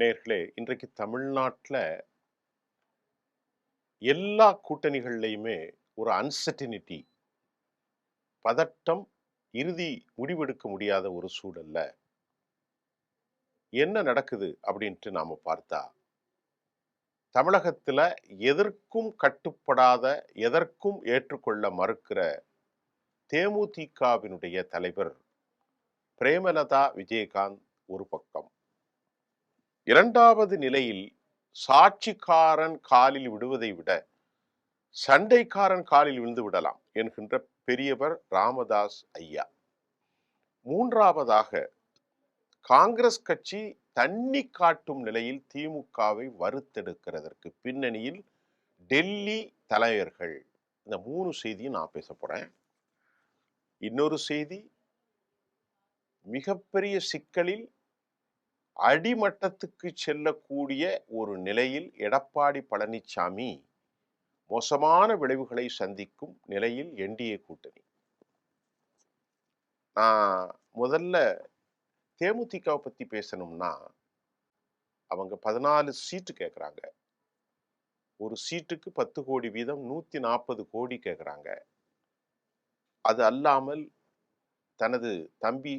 நேர்களே, இன்றைக்கு தமிழ்நாட்டில் எல்லா கூட்டணிகள்லையுமே ஒரு அன்சர்டினிட்டி, பதட்டம், இறுதி முடிவெடுக்க முடியாத ஒரு சூழல்ல என்ன நடக்குது அப்படின்ட்டு நாம பார்த்தா, தமிழகத்துல எதற்கும் கட்டுப்படாத, எதற்கும் ஏற்றுக்கொள்ள மறுக்கிற தேமுதிகவினுடைய தலைவர் பிரேமலதா விஜயகாந்த் ஒரு பக்கம், இரண்டாவது நிலையில் சாட்சிக்காரன் காலில் விடுவதை விட சண்டைக்காரன் காலில் விழுந்து விடலாம் என்கின்ற பெரியவர் ராமதாஸ் ஐயா. மூன்றாவதாக காங்கிரஸ் கட்சி தண்ணி காட்டும் நிலையில் திமுகவை வறுத்தெடுக்கிறதற்கு பின்னணியில் டெல்லி தலைவர்கள். இந்த 3 செய்தியும் நான் பேச போறேன். இன்னொரு செய்தி, மிகப்பெரிய சிக்கலில் அடிமட்டத்துக்கு செல்லக்கூடிய ஒரு நிலையில் எடப்பாடி பழனிசாமி மோசமான விளைவுகளை சந்திக்கும் நிலையில் என்டிஏ கூட்டணி. நான் முதல்ல தேமுதிகவை பத்தி பேசணும்னா, அவங்க 14 சீட்டு கேட்குறாங்க. ஒரு சீட்டுக்கு 10 கோடி வீதம் 140 கோடி கேட்குறாங்க. அது அல்லாமல் தனது தம்பி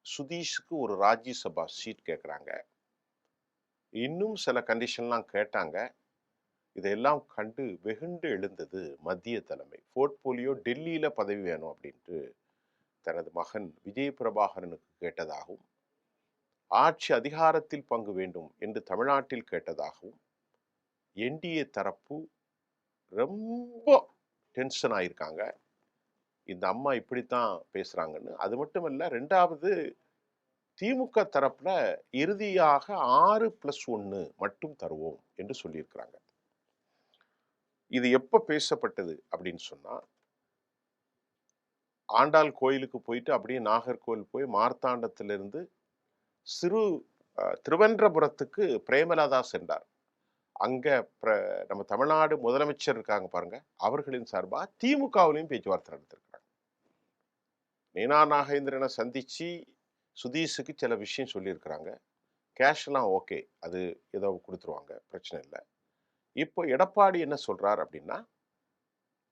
சுதீஷுக்கு ஒரு ராஜ்யசபா சீட் கேட்குறாங்க. இன்னும் சில கண்டிஷன்லாம் கேட்டாங்க. இதையெல்லாம் கண்டு வெகுண்டு எழுந்தது மத்திய தலைமை. போர்ட்போலியோ டெல்லியில பதவி வேணும் அப்படின்ட்டு தனது மகன் விஜய் பிரபாகரனுக்கு கேட்டதாகவும், ஆட்சி அதிகாரத்தில் பங்கு வேண்டும் என்று தமிழ்நாட்டில் கேட்டதாகவும் என்டிஏ தரப்பு ரொம்ப டென்ஷன் ஆயிருக்காங்க. இந்த அம்மா இப்படித்தான் பேசுறாங்கன்னு. அது மட்டுமல்ல, ரெண்டாவது திமுக தரப்புல இறுதியாக 6+1 மட்டும் தருவோம் என்று சொல்லியிருக்கிறாங்க. இது எப்ப பேசப்பட்டது அப்படின்னு சொன்னா, ஆண்டாள் கோயிலுக்கு போயிட்டு அப்படியே நாகர்கோவில் போய் மார்த்தாண்டத்திலிருந்து சிறு திருவென்றபுரத்துக்கு பிரேமலதா சென்றார். அங்க நம்ம தமிழ்நாடு முதலமைச்சர் இருக்காங்க பாருங்க, அவர்களின் சார்பா திமுகவிலையும் பேச்சுவார்த்தை நடத்திருக்கிறாங்க. நீனா நாகேந்திரனை சந்திச்சு சுதீஷுக்கு சில விஷயம் சொல்லியிருக்கிறாங்க. கேஷ்லாம் ஓகே, அது ஏதோ கொடுத்துருவாங்க, பிரச்சனை இல்லை. இப்போ எடப்பாடி என்ன சொல்றார் அப்படின்னா,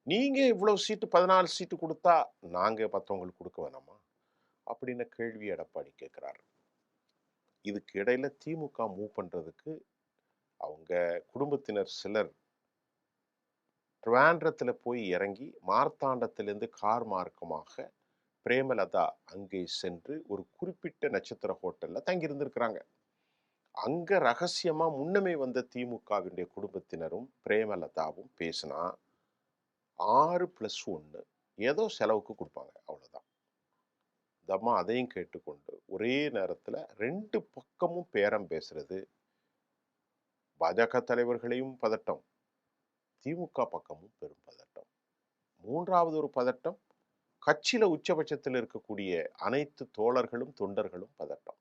நீங்க இவ்வளவு சீட்டு 14 சீட்டு கொடுத்தா நாங்க மற்றவங்களுக்கு கொடுக்க வேணாமா அப்படின்னு கேள்வி எடப்பாடி கேட்கிறார். இதுக்கு இடையில திமுக மூவ் பண்றதுக்கு அவங்க குடும்பத்தினர் சிலர் ட்ரிவாண்ட்ரத்துல போய் இறங்கி மார்த்தாண்டத்திலிருந்து கார் மார்க்கமாக பிரேமலதா அங்கே சென்று ஒரு குறிப்பிட்ட நட்சத்திர ஹோட்டல்ல தங்கியிருந்திருக்கிறாங்க. அங்க ரகசியமா முன்னமே வந்த திமுகவினுடைய குடும்பத்தினரும் பிரேமலதாவும் பேசினா 6+1 ஏதோ செலவுக்கு கொடுப்பாங்க, அவ்வளவுதான். இந்த அம்மா அதையும் கேட்டுக்கொண்டு ஒரே நேரத்துல 2 பக்கமும் பேரம் பேசுறது, பாஜக தலைவர்களையும் பதட்டம், திமுக பக்கமும் பெரும் பதட்டம். மூன்றாவது ஒரு பதட்டம், கட்சியில உச்சபட்சத்தில் இருக்கக்கூடிய அனைத்து தோழர்களும் தொண்டர்களும் பதட்டம்.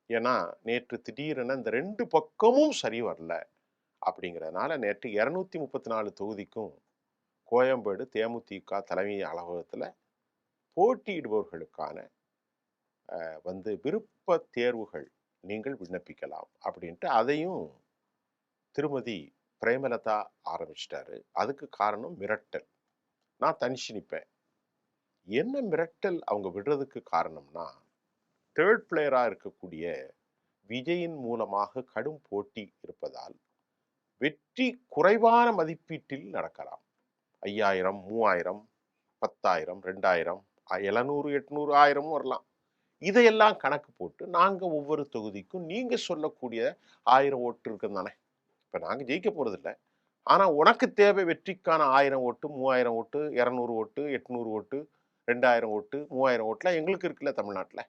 ஏன்னா நேற்று திடீரென இந்த 2 பக்கமும் சரி வரல அப்படிங்கிறதுனால நேற்று 234 தொகுதிக்கும் கோயம்பேடு தேமுதிக தலைமை அலுவலகத்துல போட்டியிடுபவர்களுக்கான விருப்ப தேர்வுகள் நீங்கள் விண்ணப்பிக்கலாம் அப்படின்ட்டு அதையும் திருமதி பிரேமலதா ஆரம்பிச்சிட்டாரு. அதுக்கு காரணம் மிரட்டல். நான் தனிச்சு நிற்பேன். என்ன மிரட்டல் அவங்க விடுறதுக்கு காரணம்னா, தேர்ட் பிளேயரா இருக்கக்கூடிய விஜயின் மூலமாக கடும் போட்டி இருப்பதால் வெற்றி குறைவான மதிப்பீட்டில் நடக்கலாம். 5000, 3000, 10,000, 2000, 700, 800, 1000 வரலாம். இதையெல்லாம் கணக்கு போட்டு நாங்க ஒவ்வொரு தொகுதிக்கும் நீங்க சொல்லக்கூடிய 1000 ஓட்டு இருக்குது தானே, இப்ப நாங்க ஜெயிக்க போறது இல்லை, ஆனா உனக்கு தேவை வெற்றிக்கான 1000 ஓட்டு, 3000 ஓட்டு, 200 ஓட்டு, 800 ஓட்டு, 2000 ஓட்டு, 3000 ஓட்டுலாம் எங்களுக்கு இருக்குல்ல. தமிழ்நாட்டில்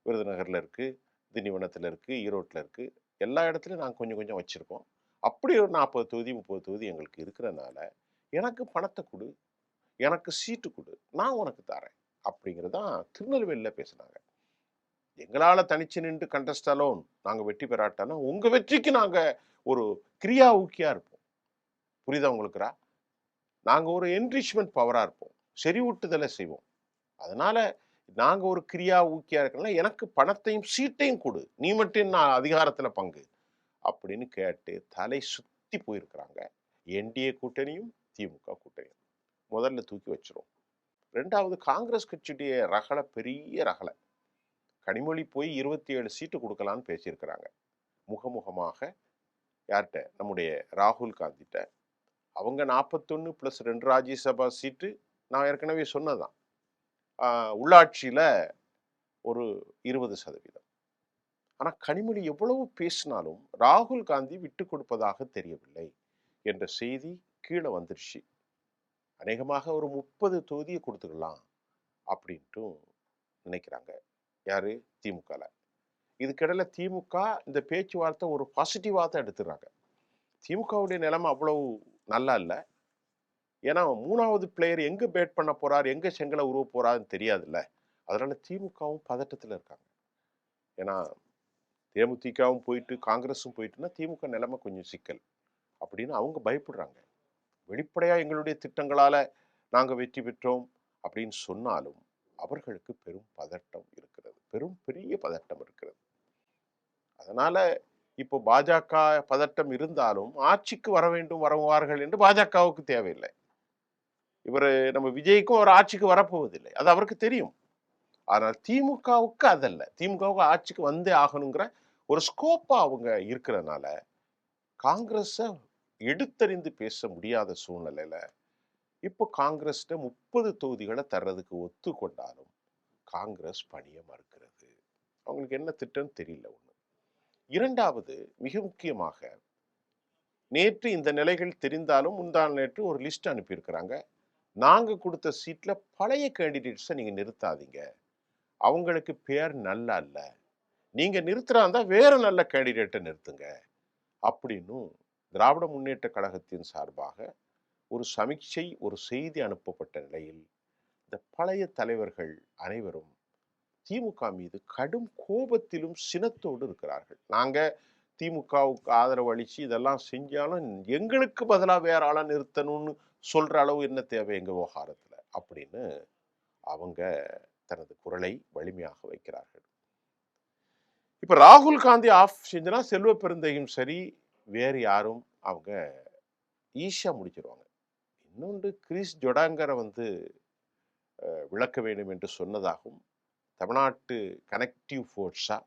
விருதுநகர்ல இருக்கு, திண்டிவனத்துல இருக்கு, ஈரோட்டில் இருக்கு, எல்லா இடத்துலையும் நாங்கள் கொஞ்சம் கொஞ்சம் வச்சிருக்கோம். அப்படி ஒரு 40 தொகுதி 30 தொகுதி எங்களுக்கு இருக்கிறனால எனக்கு பணத்தை கொடு, எனக்கு சீட்டு கொடு, நான் உனக்கு தரேன் அப்படிங்கிறதான் திருநெல்வேலியில் பேசினாங்க. எங்களால தனிச்சு நின்று கண்டஸ்ட் அலோன் நாங்க வெற்றி பெறாட்டாலும் உங்க வெற்றிக்கு நாங்க ஒரு கிரியா ஊக்கியா இருப்போம். புரியுதா உங்களுக்குறா? நாங்க ஒரு என்ரிச்மெண்ட் பவரா இருப்போம், செறிவூட்டுதலை செய்வோம். அதனால நாங்க ஒரு கிரியா ஊக்கியா இருக்கனால எனக்கு பணத்தையும் சீட்டையும் கொடு, நீ மட்டும் நான் அதிகாரத்துல பங்கு அப்படின்னு கேட்டு தலை சுத்தி போயிருக்கிறாங்க. என்டிஏ கூட்டணியும் திமுக கூட்டணியும் முதல்ல தூக்கி வச்சிரும். 2வது காங்கிரஸ் கட்சியுடைய ரகலை பெரிய ரகலை. கனிமொழி போய் 27 சீட்டு கொடுக்கலான்னு பேசியிருக்கிறாங்க முகமுகமாக. யார்கிட்ட? நம்முடைய ராகுல் காந்திட்ட. அவங்க 41 + 2 ராஜ்யசபா சீட்டு நான் ஏற்கனவே சொன்னதான். உள்ளாட்சியில ஒரு 20%. ஆனா கனிமொழி எவ்வளவு பேசினாலும் ராகுல் காந்தி விட்டு கொடுப்பதாக தெரியவில்லை என்ற செய்தி கீழே வந்துருச்சு. அநேகமாக ஒரு 30 தொகுதியை கொடுத்துக்கலாம் அப்படின்ட்டு நினைக்கிறாங்க. யாரு? திமுகல. இதுக்கிடையில திமுக இந்த பேச்சுவார்த்தை ஒரு பாசிட்டிவா தான் எடுத்துறாங்க. திமுகவுடைய நிலைமை அவ்வளவு நல்லா இல்லை. ஏன்னா 3வது பிளேயர் எங்க பேட் பண்ண போறார், எங்க செங்கலை உருவ போறாருன்னு தெரியாதுல்ல. அதனால திமுகவும் பதட்டத்தில் இருக்காங்க. ஏன்னா தேமுதிகவும் போயிட்டு காங்கிரஸும் போயிட்டுன்னா திமுக நிலைமை கொஞ்சம் சிக்கல் அப்படின்னு அவங்க பயப்படுறாங்க. வெளிப்படையா எங்களுடைய திட்டங்களால நாங்க வெற்றி பெற்றோம் அப்படின்னு சொன்னாலும் அவர்களுக்கு பெரும் பதட்டம் இருக்கிறது, பெரிய பதட்டம் இருக்கிறது. அதனால இப்போ பாஜக பதட்டம் இருந்தாலும் ஆட்சிக்கு வர வேண்டும் வருவார்கள் என்று பாஜகவுக்கு தேவையில்லை. இவர் நம்ம விஜய்க்கும் ஒரு ஆட்சிக்கு வரப்போவதில்லை, அது அவருக்கு தெரியும். ஆனால் திமுகவுக்கு அதல்ல. திமுகவுக்கு ஆட்சிக்கு வந்தே ஆகணுங்கிற ஒரு ஸ்கோப்பா அவங்க இருக்கிறதுனால காங்கிரஸ எடுத்தறிந்து பேச முடியாத சூழ்நிலையில இப்போ காங்கிரஸ்ட 30 தொகுதிகளை தர்றதுக்கு ஒத்துக்கொண்டாலும் காங்கிரஸ் பணிய மறுக்கிறது. அவங்களுக்கு என்ன திட்டம் தெரியல. ஒண்ணு. 2வது மிக முக்கியமாக நேற்று இந்த நிலைகள் தெரிந்தாலும் முந்தான நேற்று ஒரு லிஸ்ட் அனுப்பியிருக்கிறாங்க. நாங்க கொடுத்த சீட்ல பழைய கேண்டிடேட்ஸை நீங்க நிறுத்தாதீங்க, அவங்களுக்கு பேர் நல்லா இல்ல, நீங்க நிறுத்துறாந்தா வேற நல்ல கேண்டிடேட்டை நிறுத்துங்க அப்படின்னு திராவிட முன்னேற்ற கழகத்தின் சார்பாக ஒரு சமீட்சை, ஒரு செய்தி அனுப்பப்பட்ட நிலையில் இந்த பழைய தலைவர்கள் அனைவரும் திமுக மீது கடும் கோபத்திலும் சினத்தோடு இருக்கிறார்கள். நாங்க திமுகவுக்கு ஆதரவு அளிச்சு இதெல்லாம் செஞ்சாலும் எங்களுக்கு பதிலா வேற ஆளை நிறுத்தணும்னு சொல்ற அளவு என்ன தேவை எங்க விவகாரத்துல அப்படின்னு அவங்க தனது குரலை வலிமையாக வைக்கிறார்கள். இப்ப ராகுல் காந்தி ஆஃப் செஞ்சுனா செல்வ பெருந்தையும் சரி வேறு யாரும் அவங்க ஈஸியா முடிச்சிருவாங்க. இன்னொன்று கிரீஷ் ஜொடாங்கரை விளக்க வேண்டும் என்று சொன்னதாகவும், தமிழ்நாட்டு கனெக்டிவ் ஃபோர்ஸா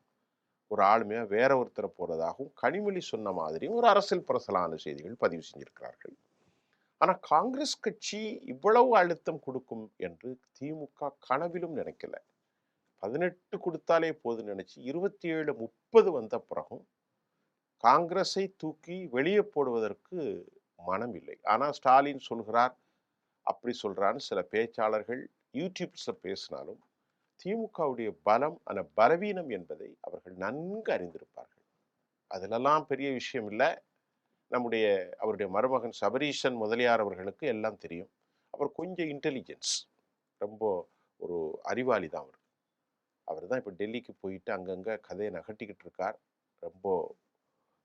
ஒரு ஆளுமையா வேற ஒருத்தரை போறதாகவும் கனிமொழி சொன்ன மாதிரியும் ஒரு அரசியல் பரசலான செய்திகள் பதிவு செஞ்சிருக்கிறார்கள். ஆனா காங்கிரஸ் கட்சி இவ்வளவு அழுத்தம் கொடுக்கும் என்று திமுக கனவிலும் நினைக்கல. 18 கொடுத்தாலே போதும் நினைச்சு 27 30 வந்த பிறகும் காங்கிரஸை தூக்கி வெளியே போடுவதற்கு மனம் இல்லை. ஆனா ஸ்டாலின் சொல்கிறார், அப்படி சொல்றான்னு சில பேச்சாளர்கள் யூடியூப்ஸ்ல பேசினாலும் திமுகவுடைய பலம் அந்த பலவீனம் என்பதை அவர்கள் நன்கு அறிந்திருப்பார்கள். அதிலெல்லாம் பெரிய விஷயம் இல்லை. அவருடைய மருமகன் சபரீஷன் முதலியார் அவர்களுக்கு எல்லாம் தெரியும். அவர் கொஞ்சம் இன்டெலிஜென்ஸ், ரொம்ப ஒரு அறிவாளி தான் அவர். அவர் தான் இப்போ டெல்லிக்கு போயிட்டு அங்கங்கே கதையை நகட்டிக்கிட்டு இருக்கார். ரொம்ப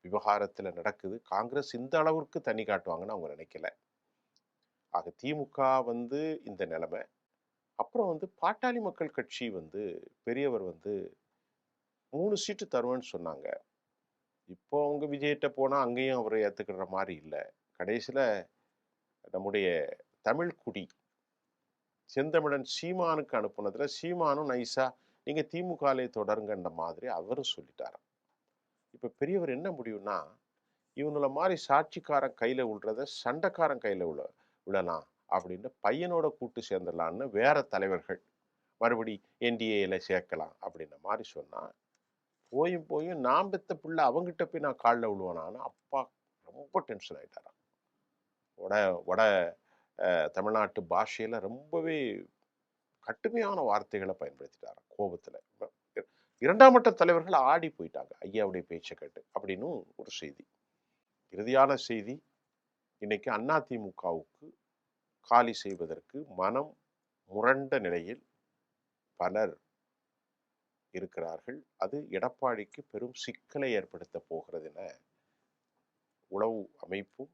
விவகாரத்தில் நடக்குது. காங்கிரஸ் இந்த அளவிற்கு தண்ணி காட்டுவாங்கன்னு அவங்க நினைக்கல. ஆக திமுக இந்த நிலைமை. அப்புறம் பாட்டாளி மக்கள் கட்சி பெரியவர் 3 சீட்டு தருவேன்னு சொன்னாங்க. இப்போ அவங்க விஜய்கிட்ட போனால் அங்கேயும் அவரை ஏற்றுக்கிற மாதிரி இல்லை. கடைசியில் நம்முடைய தமிழ்குடி செந்தமிழன் சீமானுக்கு அனுப்புனதுல சீமானும் நைஸா நீங்கள் திமுகலே தொடருங்கன்ற மாதிரி அவரும் சொல்லிட்டாராம். இப்போ பெரியவர் என்ன முடியும்னா, இவங்கள மாதிரி சாட்சிக்காரன் கையில் விழுறத சண்டைக்காரன் கையில் விழலாம் அப்படின்னு பையனோட கூட்டு சேர்ந்துடலான்னு வேற தலைவர்கள் மறுபடி என்டிஏல சேர்க்கலாம் அப்படின்ற மாதிரி சொன்னா, போயும் நான் பெத்த பிள்ளை அவங்ககிட்ட போய் நான் காலில் விழுவேனான்னு அப்பா ரொம்ப டென்ஷன் ஆயிட்டாராம். வட வட தமிழ்நாட்டு பாஷையில ரொம்பவே கடுமையான வார்த்தைகளை பயன்படுத்திட்டாராம் கோபத்துல. 2ஆம் மட்ட தலைவர்கள் ஆடி போயிட்டாங்க ஐயாவுடைய பேச்சை கேட்டு அப்படின்னு ஒரு செய்தி. இறுதியான செய்தி, இன்னைக்கு அதிமுகவுக்கு காலி செய்வதற்கு மனம் முரண்ட நிலையில் பலர் இருக்கிறார்கள். அது எடப்பாடிக்கு பெரும் சிக்கலை ஏற்படுத்த போகிறது என உளவு அமைப்பும்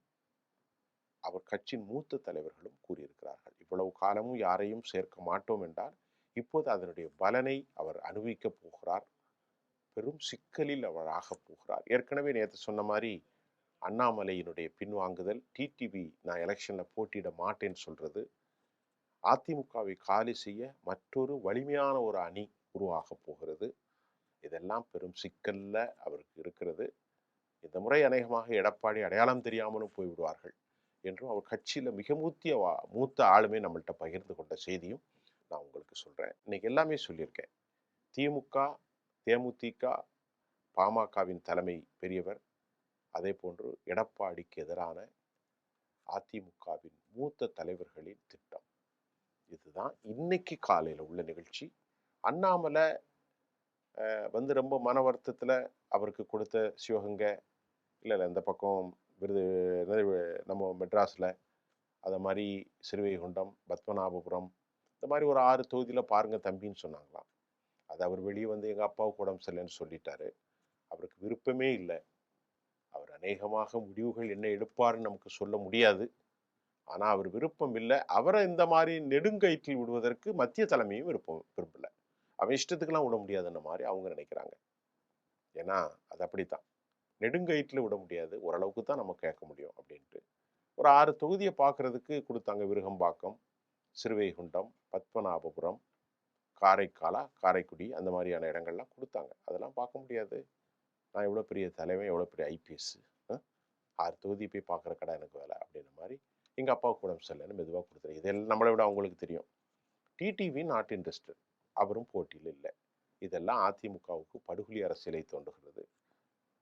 அவர் கட்சியின் மூத்த தலைவர்களும் கூறியிருக்கிறார்கள். இவ்வளவு காலமும் யாரையும் சேர்க்க மாட்டோம் என்றால் இப்போது அதனுடைய பலனை அவர் அனுபவிக்கப் போகிறார். பெரும் சிக்கலில் அவர் ஆகப் போகிறார். ஏற்கனவே நேற்று சொன்ன மாதிரி அண்ணாமலையினுடைய பின்வாங்குதல், டிடிவி நான் எலெக்ஷன்ல போட்டியிட மாட்டேன்னு சொல்றது, அதிமுகவை காலி செய்ய மற்றொரு வலிமையான ஒரு அணி உருவாக போகிறது. இதெல்லாம் பெரும் சிக்கல்ல அவருக்கு இருக்கிறது. இந்த முறை அநேகமாக எடப்பாடி அடையாளம் தெரியாமலும் போய்விடுவார்கள் என்றும் அவர் கட்சியில மிக மூத்த ஆளுமே நம்மள்கிட்ட பகிர்ந்து கொண்ட செய்தியும் நான் உங்களுக்கு சொல்றேன். இன்னைக்கு எல்லாமே சொல்லியிருக்கேன். திமுக, தேமுதிக, பாமகவின் தலைமை பெரியவர், அதே போன்று எடப்பாடிக்கு எதிரான அதிமுகவின் மூத்த தலைவர்களின் திட்டம். இதுதான் இன்னைக்கு காலையில் உள்ள நிகழ்ச்சி. அண்ணாமலை ரொம்ப மன வருத்தத்தில் அவருக்கு கொடுத்த சிவகங்கை, இல்லை இந்த பக்கம் நம்ம மெட்ராஸில் அதை மாதிரி சிறுவைகுண்டம், பத்மநாபபுரம், இந்த மாதிரி ஒரு 6 தொகுதியில் பாருங்கள் தம்பின்னு சொன்னாங்களாம். அது அவர் வெளியே வந்து எங்கள் அப்பாவுக்கு உடம்பு சரியில்லைன்னு சொல்லிட்டாரு. அவருக்கு விருப்பமே இல்லை. அவர் அநேகமாக முடிவுகள் என்ன எடுப்பாருன்னு நமக்கு சொல்ல முடியாது. ஆனால் அவர் விருப்பம் இல்லை. அவரை இந்த மாதிரி நெடுங்கயிற்றில் விடுவதற்கு மத்திய தலைமையும் விரும்பலை. அவன் இஷ்டத்துக்கெல்லாம் விட முடியாதுன்ற மாதிரி அவங்க நினைக்கிறாங்க. ஏன்னா அது அப்படித்தான், நெடுங்கயிற்றில் விட முடியாது, ஓரளவுக்கு தான் நம்ம கேட்க முடியும் அப்படின்ட்டு ஒரு 6 தொகுதியை பார்க்கறதுக்கு கொடுத்தாங்க. விருகம்பாக்கம், சிறுவைகுண்டம், பத்மநாபபுரம், காரைக்குடி, அந்த மாதிரியான இடங்கள்லாம் கொடுத்தாங்க. அதெல்லாம் பார்க்க முடியாது. நான் எவ்வளோ பெரிய தலைவன், எவ்வளோ பெரிய ஐபிஎஸ், 6 தொகுதி போய் பார்க்குற கடை எனக்கு வேலை அப்படின்ற மாதிரி எங்கள் அப்பாவுக்கு உடம்பு சரியில்லைன்னு மெதுவாக கொடுத்துரு. இதெல்லாம் நம்மளை விட அவங்களுக்கு தெரியும். டிடிவி நாட் இன்ட்ரெஸ்டட், அவரும் போட்டியில் இல்லை. இதெல்லாம் அதிமுகவுக்கு படுகொலி அரசியலை தோன்றுகிறது.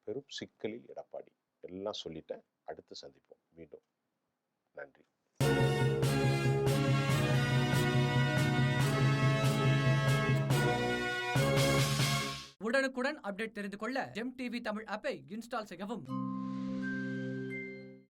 பெரும் சிக்கலில் எடப்பாடி. எல்லாம் சொல்லிட்டேன். அடுத்து சந்திப்போம் மீண்டும். நன்றி. உடனுக்குடன் அப்டேட் தெரிந்து கொள்ள ஜெம் டிவி தமிழ் ஆப்பை இன்ஸ்டால் செய்யவும்.